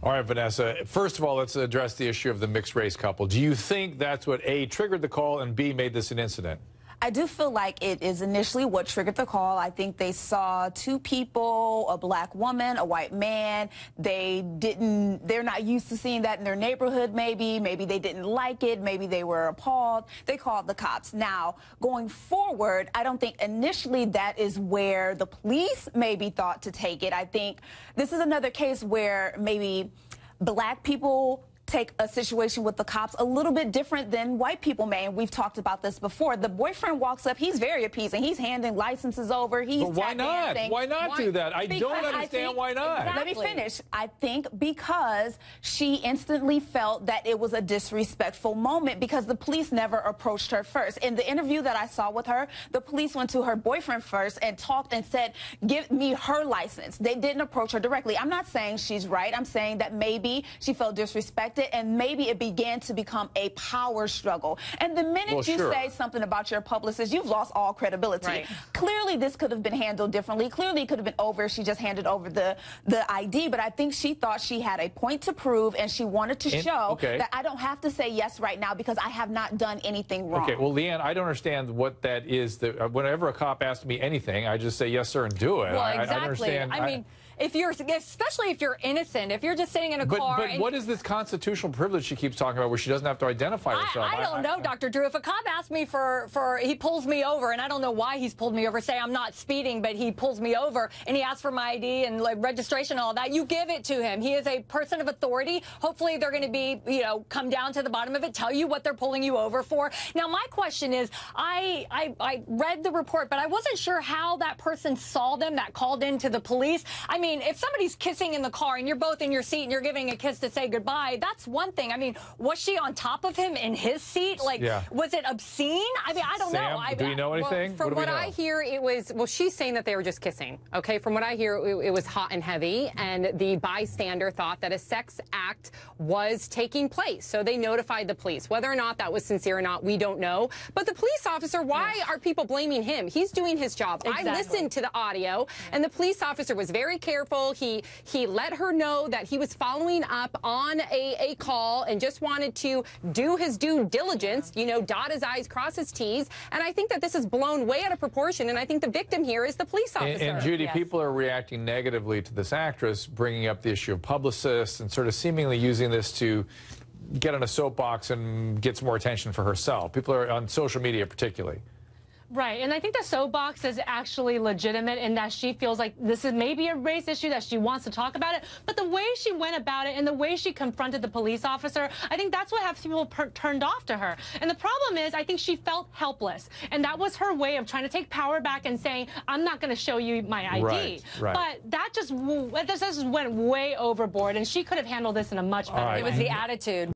All right, Vanessa, first of all, let's address the issue of the mixed race couple. Do you think that's what A, triggered the call, and B, made this an incident? I do feel like it is initially what triggered the call. I think they saw two people, a black woman, a white man. They're not used to seeing that in their neighborhood, maybe. Maybe they didn't like it. Maybe they were appalled. They called the cops. Now, going forward, I don't think initially that is where the police maybe thought to take it. I think this is another case where maybe black people take a situation with the cops a little bit different than white people may, and we've talked about this before. The boyfriend walks up, he's very appeasing, he's handing licenses over, he's but why not? Why not do that? I don't understand why not. Exactly. Let me finish. I think because she instantly felt that it was a disrespectful moment because the police never approached her first. In the interview that I saw with her, the police went to her boyfriend first and talked and said, give me her license. They didn't approach her directly. I'm not saying she's right. I'm saying that maybe she felt disrespected, and maybe it began to become a power struggle. And the minute you say something about your publicist, you've lost all credibility. Right. Clearly, this could have been handled differently. Clearly, it could have been over if she just handed over the ID. But I think she thought she had a point to prove, and she wanted to show that I don't have to say yes right now because I have not done anything wrong. Okay, well, Leanne, I don't understand what that is. Whenever a cop asks me anything, I just say yes, sir, and do it. Well, exactly. I understand. I mean, especially if you're innocent, if you're just sitting in a car. But what is this constitutional privilege she keeps talking about where she doesn't have to identify herself? I don't know, Dr. Drew. If a cop asks me he pulls me over, and I don't know why he's pulled me over, say I'm not speeding, but he pulls me over, and he asks for my ID and like registration and all that, you give it to him. He is a person of authority. Hopefully they're going to be, come down to the bottom of it, tell you what they're pulling you over for. Now, my question is, I read the report, but I wasn't sure how that person saw them that called in to the police. I mean, if somebody's kissing in the car and you're both in your seat and you're giving a kiss to say goodbye, that's one thing. I mean, was she on top of him in his seat? Like, was it obscene? I mean, I don't know. Do you know anything? Well, from what I hear, it was, well, she's saying that they were just kissing. Okay, from what I hear, it was hot and heavy, and the bystander thought that a sex act was taking place. So they notified the police. Whether or not that was sincere or not, we don't know. But the police officer, why are people blaming him? He's doing his job. Exactly. I listened to the audio, and the police officer was very careful. He let her know that he was following up on a call and just wanted to do his due diligence, dot his I's, cross his T's. And I think that this is blown way out of proportion, and I think the victim here is the police officer. And Judy, people are reacting negatively to this actress, bringing up the issue of publicists and sort of seemingly using this to get on a soapbox and get some more attention for herself. People are on social media particularly. Right, and I think the soapbox is actually legitimate in that she feels like this is maybe a race issue, that she wants to talk about it, but the way she went about it and the way she confronted the police officer, I think that's what has people turned off to her. And the problem is, I think she felt helpless, and that was her way of trying to take power back and saying, I'm not going to show you my ID. Right. But that just went way overboard, and she could have handled this in a much better way. It was the attitude.